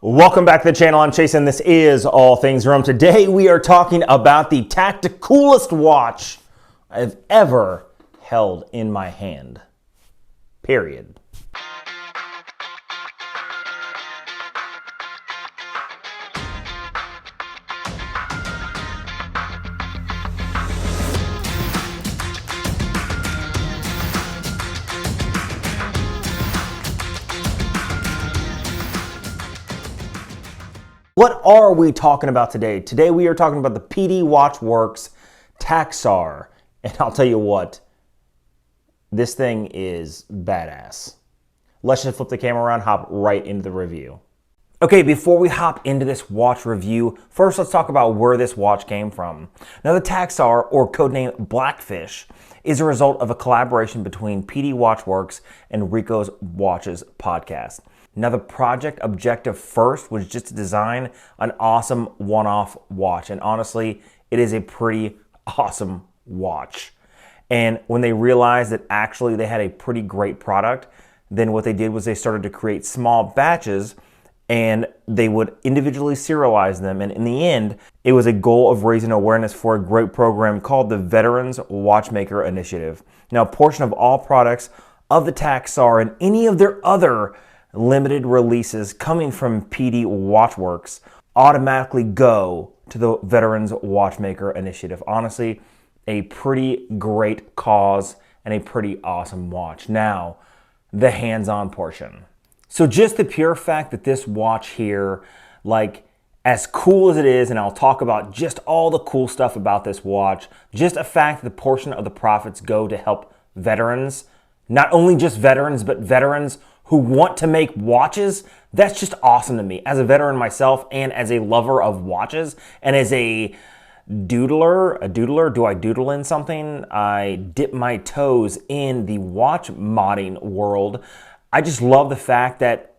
Welcome back to the channel. I'm Chase and this is All Things Rome. Today we are talking about the TAC, the coolest watch I've ever held in my hand. Period. What are we talking about today? Today we are talking about the Dube Watch Works TAC SAR. And I'll tell you what, this thing is badass. Let's just flip the camera around, hop right into the review. Okay, before we hop into this watch review, first let's talk about where this watch came from. Now the TAC SAR, or codename Blackfish, is a result of a collaboration between Dube Watch Works and Ricos Watches Podcast. Now the project objective first was just to design an awesome one-off watch, and honestly, it is a pretty awesome watch. And when they realized that actually they had a pretty great product, then what they did was they started to create small batches and they would individually serialize them. And in the end, it was a goal of raising awareness for a great program called the Veterans Watchmaking Initiative. Now, a portion of all products of the TAC SAR and any of their other limited releases coming from Dube Watch Works automatically go to the Veterans Watchmaking Initiative. Honestly, a pretty great cause and a pretty awesome watch. Now, the hands-on portion. So just the pure fact that this watch here, like as cool as it is, and I'll talk about just all the cool stuff about this watch, just a fact that the portion of the profits go to help veterans, not only just veterans, but veterans who want to make watches, that's just awesome to me. As a veteran myself and as a lover of watches and as a doodler, do I doodle in something? I dip my toes in the watch modding world. I just love the fact that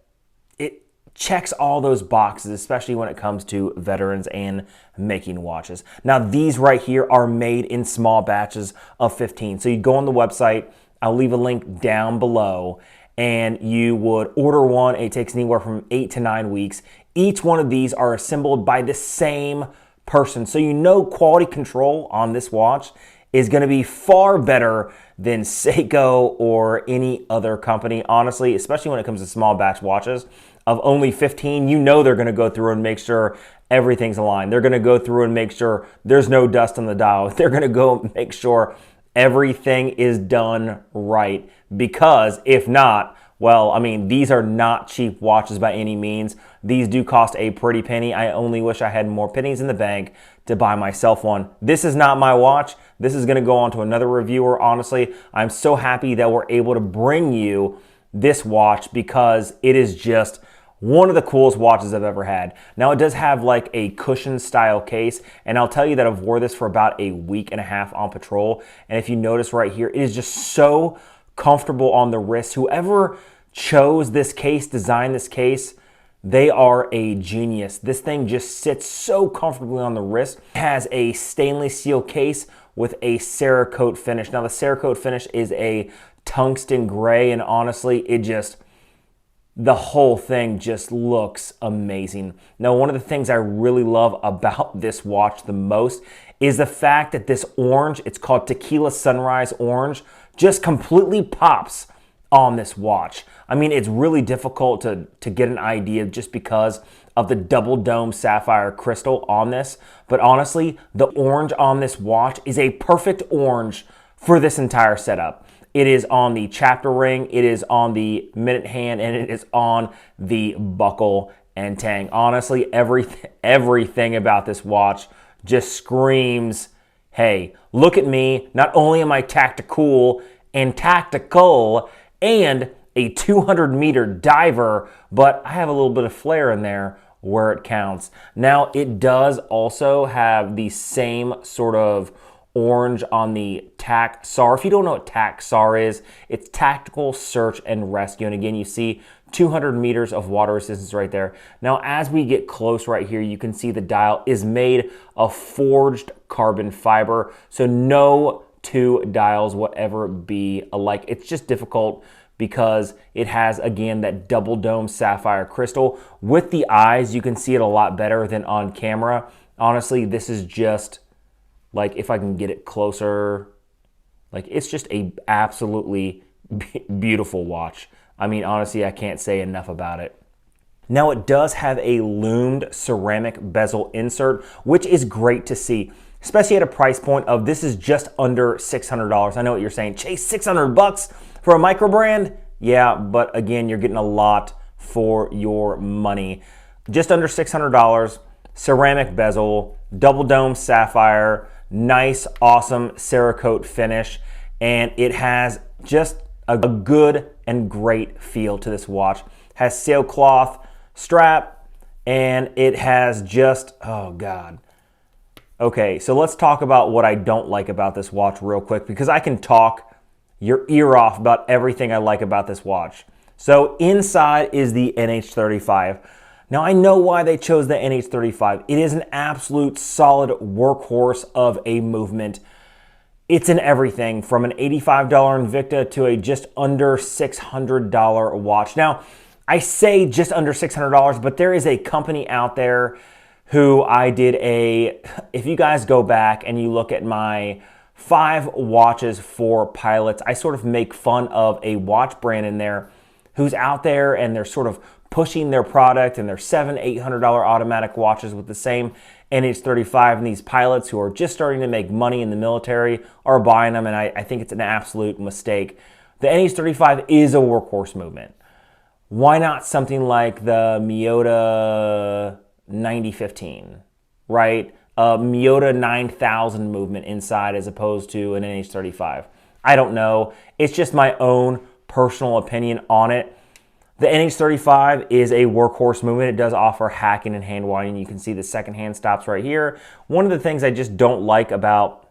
it checks all those boxes, especially when it comes to veterans and making watches. Now, these right here are made in small batches of 15. So you go on the website, I'll leave a link down below, and you would order one. It takes anywhere from 8 to 9 weeks. Each one of these are assembled by the same person. So you know quality control on this watch is going to be far better than Seiko or any other company. Honestly, especially when it comes to small batch watches of only 15, you know they're going to go through and make sure everything's aligned. They're going to go through and make sure there's no dust on the dial. They're going to go make sure everything is done right, because if not, well, I mean, these are not cheap watches by any means. These do cost a pretty penny. I only wish I had more pennies in the bank to buy myself one. This is not my watch. This is gonna go on to another reviewer. Honestly, I'm so happy that we're able to bring you this watch because it is just one of the coolest watches I've ever had. Now, it does have like a cushion style case, and I'll tell you that I've wore this for about a week and a half on patrol. And if you notice right here, it is just so comfortable on the wrist. Whoever chose this case, designed this case, they are a genius. This thing just sits so comfortably on the wrist. It has a stainless steel case with a Cerakote finish. Now the Cerakote finish is a tungsten gray, and honestly, the whole thing just looks amazing. Now, one of the things I really love about this watch the most is the fact that this orange, it's called Tequila Sunrise Orange, just completely pops on this watch. I mean, it's really difficult to get an idea just because of the double dome sapphire crystal on this. But honestly, the orange on this watch is a perfect orange for this entire setup. It is on the chapter ring, it is on the minute hand, and it is on the buckle and tang. Honestly, everything about this watch just screams, hey, look at me. Not only am I tactical and tactical and a 200-meter diver, but I have a little bit of flair in there where it counts. Now, it does also have the same sort of orange on the TAC SAR. If you don't know what TAC SAR is, it's Tactical Search and Rescue. And again, you see 200 meters of water resistance right there. Now, as we get close right here, you can see the dial is made of forged carbon fiber. So no two dials will ever be alike. It's just difficult because it has, again, that double dome sapphire crystal. With the eyes, you can see it a lot better than on camera. Honestly, this is just, like, if I can get it closer, like, it's just a absolutely beautiful watch. I mean, honestly, I can't say enough about it. Now, it does have a lumed ceramic bezel insert, which is great to see, especially at a price point of, this is just under $600. I know what you're saying, Chase, 600 bucks for a micro brand? Yeah, but again, you're getting a lot for your money. Just under $600, ceramic bezel, double dome sapphire, nice, awesome Cerakote finish, and it has just a good and great feel to this watch. Has sailcloth strap, and it has just, oh God. Okay, so let's talk about what I don't like about this watch real quick, because I can talk your ear off about everything I like about this watch. So inside is the NH35. Now, I know why they chose the NH35. It is an absolute solid workhorse of a movement. It's in everything from an $85 Invicta to a just under $600 watch. Now, I say just under $600, but there is a company out there who I did if you guys go back and you look at my 5 watches for pilots, I sort of make fun of a watch brand in there who's out there and they're sort of pushing their product and their $700-800 automatic watches with the same NH35, and these pilots who are just starting to make money in the military are buying them, and I think it's an absolute mistake. The NH35 is a workhorse movement. Why not something like the Miyota 9015, right? A Miyota 9000 movement inside as opposed to an NH35. I don't know. It's just my own personal opinion on it. The NH35 is a workhorse movement. It does offer hacking and hand winding. You can see the second hand stops right here. One of the things I just don't like about,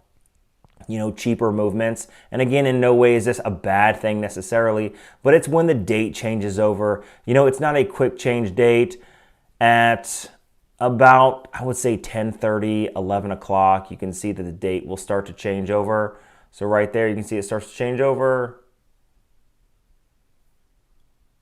cheaper movements, and again, in no way is this a bad thing necessarily, but it's when the date changes over. It's not a quick change date. At about, I would say 10:30, 11 o'clock, you can see that the date will start to change over. So right there, you can see it starts to change over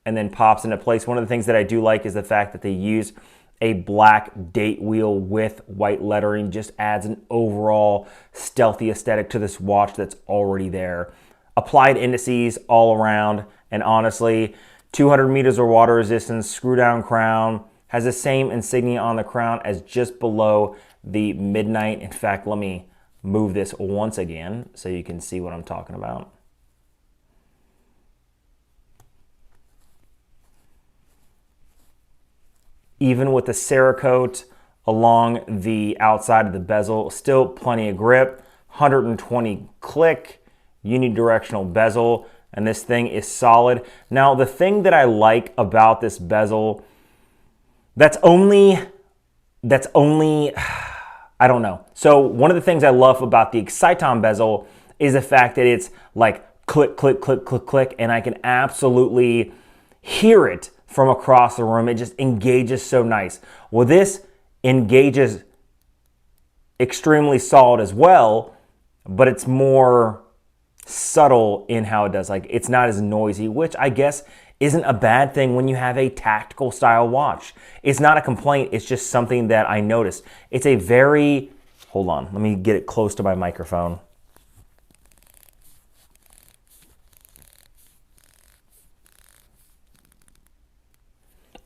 and then pops into place. One of the things that I do like is the fact that they use a black date wheel with white lettering. Just adds an overall stealthy aesthetic to this watch that's already there. Applied indices all around, and honestly, 200 meters of water resistance, screw down crown, has the same insignia on the crown as just below the midnight. In fact, let me move this once again so you can see what I'm talking about. Even with the Cerakote along the outside of the bezel, still plenty of grip, 120 click, unidirectional bezel, and this thing is solid. Now, the thing that I like about this bezel, that's only, I don't know. So one of the things I love about the Exciton bezel is the fact that it's like click, click, click, click, click, and I can absolutely hear it from across the room. It just engages so nice. Well, this engages extremely solid as well, but it's more subtle in how it does. Like, it's not as noisy, which I guess isn't a bad thing when you have a tactical style watch. It's not a complaint, it's just something that I noticed. It's a very, hold on, let me get it close to my microphone.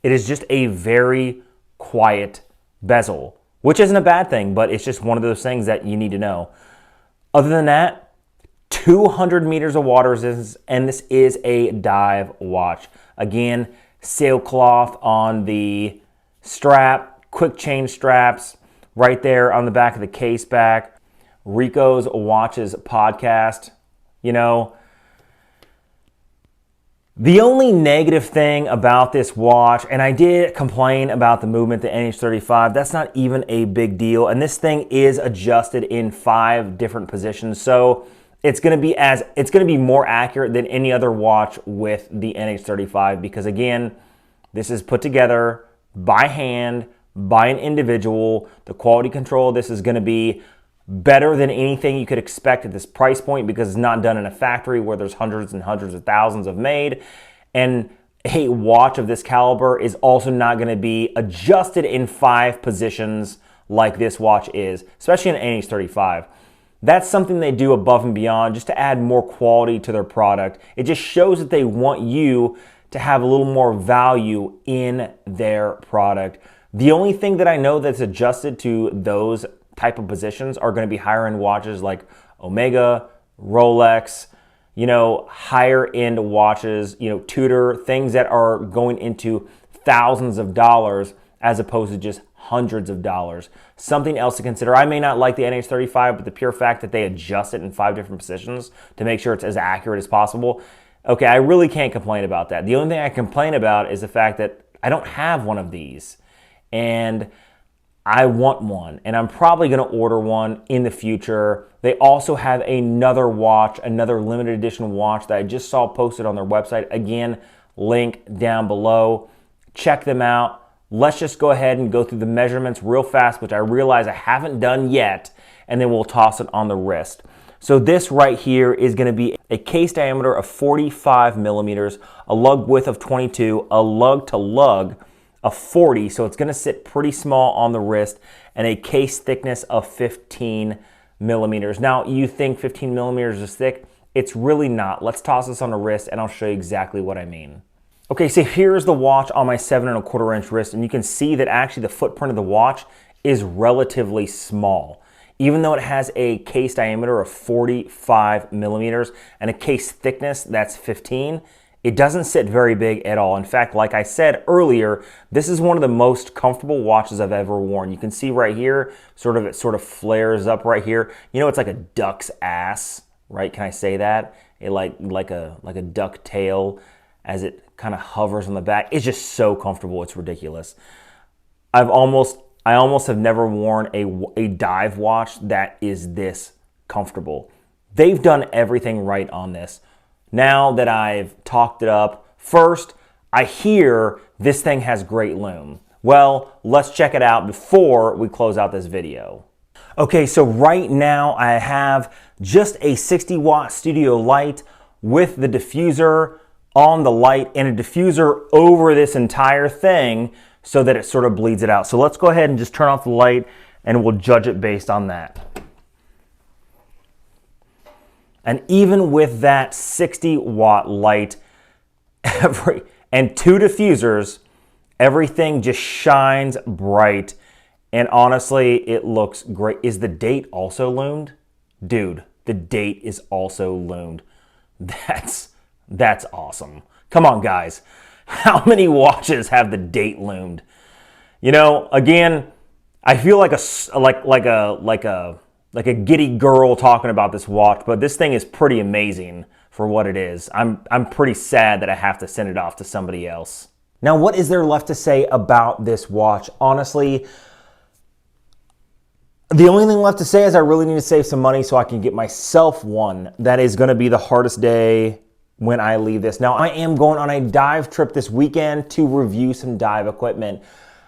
It is just a very quiet bezel, which isn't a bad thing, but it's just one of those things that you need to know. Other than that, 200 meters of water resistance, and this is a dive watch. Again, sailcloth on the strap, quick change straps, right there on the back of the case back. Ricos Watches Podcast, The only negative thing about this watch, and I did complain about the movement, the NH35, that's not even a big deal. And this thing is adjusted in 5 different positions. So it's going to be more accurate than any other watch with the NH35, because again, this is put together by hand, by an individual. The quality control of this is going to be better than anything you could expect at this price point because it's not done in a factory where there's hundreds and hundreds of thousands of made. And a watch of this caliber is also not going to be adjusted in 5 positions like this watch is, especially an NH35. That's something they do above and beyond just to add more quality to their product. It just shows that they want you to have a little more value in their product. The only thing that I know that's adjusted to those type of positions are going to be higher end watches like Omega, Rolex, higher end watches, Tudor, things that are going into thousands of dollars as opposed to just hundreds of dollars. Something else to consider. I may not like the NH35, but the pure fact that they adjust it in 5 different positions to make sure it's as accurate as possible, okay, I really can't complain about that. The only thing I complain about is the fact that I don't have one of these, and I want one, and I'm probably going to order one in the future. They also have another watch, another limited edition watch that I just saw posted on their website. Again, link down below. Check them out. Let's just go ahead and go through the measurements real fast, which I realize I haven't done yet, and then we'll toss it on the wrist. So this right here is going to be a case diameter of 45 millimeters, a lug width of 22, a lug to lug of 40, so it's going to sit pretty small on the wrist, and a case thickness of 15 millimeters. Now, you think 15 millimeters is thick? It's really not. Let's toss this on the wrist, and I'll show you exactly what I mean. Okay, so here's the watch on my 7¼ inch wrist, and you can see that actually the footprint of the watch is relatively small. Even though it has a case diameter of 45 millimeters and a case thickness that's 15, it doesn't sit very big at all. In fact, like I said earlier, this is one of the most comfortable watches I've ever worn. You can see right here, it sort of flares up right here. It's like a duck's ass, right? Can I say that? Like a duck tail as it kind of hovers on the back. It's just so comfortable, it's ridiculous. I almost have never worn a dive watch that is this comfortable. They've done everything right on this. Now that I've talked it up, first, I hear this thing has great lume. Well, let's check it out before we close out this video. Okay, so right now I have just a 60-watt studio light with the diffuser on the light and a diffuser over this entire thing so that it sort of bleeds it out. So let's go ahead and just turn off the light and we'll judge it based on that. And even with that 60-watt light and 2 diffusers, everything just shines bright. And honestly, it looks great. Is the date also lumed? Dude, the date is also lumed. That's awesome. Come on, guys. How many watches have the date lumed? Again, I feel like a giddy girl talking about this watch, but this thing is pretty amazing for what it is. I'm pretty sad that I have to send it off to somebody else. Now, what is there left to say about this watch? Honestly, the only thing left to say is I really need to save some money so I can get myself one. That is going to be the hardest day when I leave this. Now, I am going on a dive trip this weekend to review some dive equipment.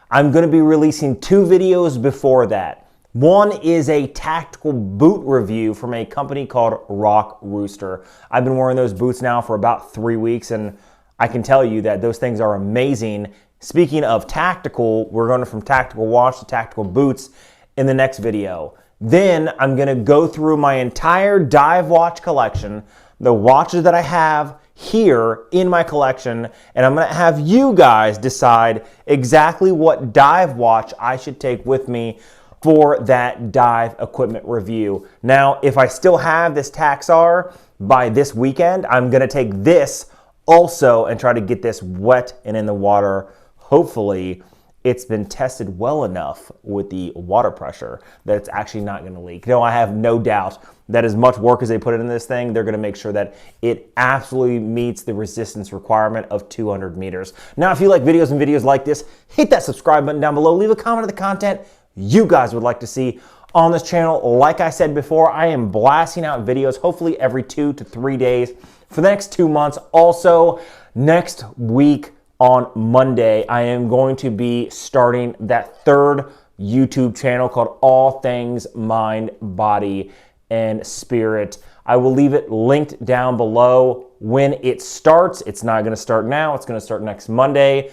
I'm going to be releasing 2 videos before that. One is a tactical boot review from a company called Rock Rooster. I've been wearing those boots now for about 3 weeks, and I can tell you that those things are amazing. Speaking of tactical, we're going from tactical watch to tactical boots in the next video. Then I'm going to go through my entire dive watch collection, the watches that I have here in my collection, and I'm going to have you guys decide exactly what dive watch I should take with me for that dive equipment review. Now, if I still have this SAR by this weekend, I'm going to take this also and try to get this wet and in the water. Hopefully, it's been tested well enough with the water pressure that it's actually not going to leak. I have no doubt that as much work as they put in this thing, they're going to make sure that it absolutely meets the resistance requirement of 200 meters. Now, if you like videos like this, hit that subscribe button down below. Leave a comment on the content you guys would like to see on this channel. Like I said before, I am blasting out videos hopefully every 2 to 3 days for the next 2 months. Also, next week on Monday, I am going to be starting that 3rd YouTube channel called All Things Mind, Body, and Spirit. I will leave it linked down below when it starts. It's not going to start now. It's going to start next Monday.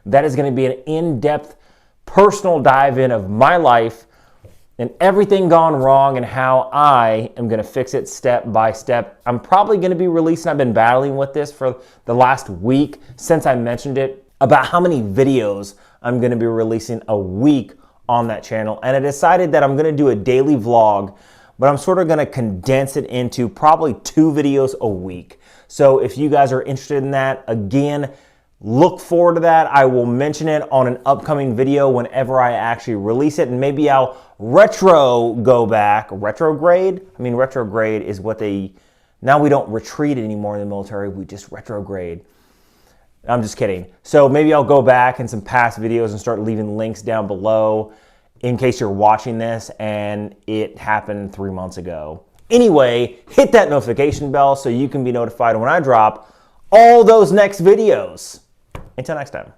That is going to be an in-depth personal dive in of my life and everything gone wrong and how I am going to fix it step by step. I'm probably going to be releasing, I've been battling with this for the last week since I mentioned it, about how many videos I'm going to be releasing a week on that channel. And I decided that I'm going to do a daily vlog, but I'm sort of going to condense it into probably 2 videos a week. So if you guys are interested in that, again, look forward to that. I will mention it on an upcoming video whenever I actually release it, and maybe I'll retrograde. I mean, retrograde is what now we don't retreat anymore in the military, we just retrograde. I'm just kidding. So maybe I'll go back in some past videos and start leaving links down below in case you're watching this and it happened 3 months ago. Anyway, hit that notification bell so you can be notified when I drop all those next videos. Until next time.